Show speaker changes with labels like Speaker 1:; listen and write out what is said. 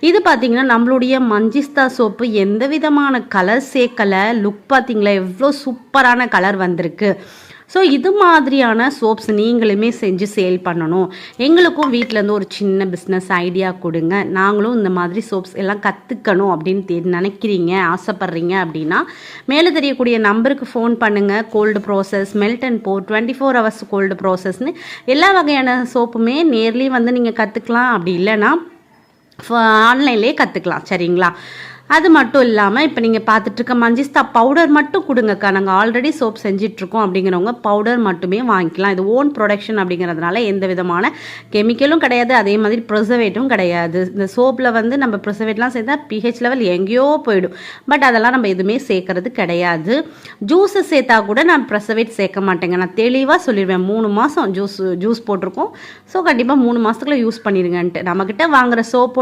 Speaker 1: இது பார்த்தீங்கன்னா நம்மளுடைய மஞ்சிஸ்தா சோப்பு எந்த விதமான கலர் சேர்க்கலை. லுக் பார்த்தீங்களா எவ்வளோ சூப்பரான கலர் வந்திருக்கு. ஸோ இது மாதிரியான சோப்ஸ் நீங்களுமே செஞ்சு சேல் பண்ணணும், எங்களுக்கும் வீட்டிலேருந்து ஒரு சின்ன பிஸ்னஸ் ஐடியா கொடுங்க, நாங்களும் இந்த மாதிரி சோப்ஸ் எல்லாம் கற்றுக்கணும் அப்படின்னு நினைக்கிறீங்க, ஆசைப்பட்றீங்க அப்படின்னா மேலே தெரியக்கூடிய நம்பருக்கு ஃபோன் பண்ணுங்கள். Gold process, melt and pour, 24 hours gold ப்ராசஸ்னு எல்லா வகையான சோப்புமே நேர்லேயே வந்து நீங்கள் கற்றுக்கலாம். அப்படி இல்லைன்னா ஆன்லைன்லேயே கற்றுக்கலாம். சரிங்களா? அது மட்டும் இல்லாமல் இப்போ நீங்கள் பார்த்துட்ருக்க மஞ்சிஸ்தா பவுடர் மட்டும் கொடுங்கக்கா, நாங்கள் ஆல்ரெடி சோப் செஞ்சிட்ருக்கோம் அப்படிங்கிறவங்க பவுடர் மட்டுமே வாங்கிக்கலாம். இது ஓன் ப்ரொடக்ஷன் அப்படிங்கிறதுனால எந்த விதமான கெமிக்கலும் கிடையாது, அதே மாதிரி ப்ரிசர்வேட்டிவும் கிடையாது. இந்த சோப்பில் வந்து நம்ம ப்ரிசர்வேட்லாம் சேர்த்தா பிஹெச் லெவல் எங்கேயோ போயிடும். பட் அதெல்லாம் நம்ம எதுவுமே சேர்க்கறது கிடையாது. ஜூஸை சேர்த்தா கூட நான் ப்ரிசர்வேட் சேர்க்க மாட்டேங்க. நான் தெளிவாக சொல்லிடுவேன், 3 மாதம் ஜூஸ் போட்டிருக்கோம். ஸோ கண்டிப்பாக 3 மாதத்துக்குள்ளே யூஸ் பண்ணிடுங்கன்ட்டு. நம்மக்கிட்ட வாங்குகிற சோப்போ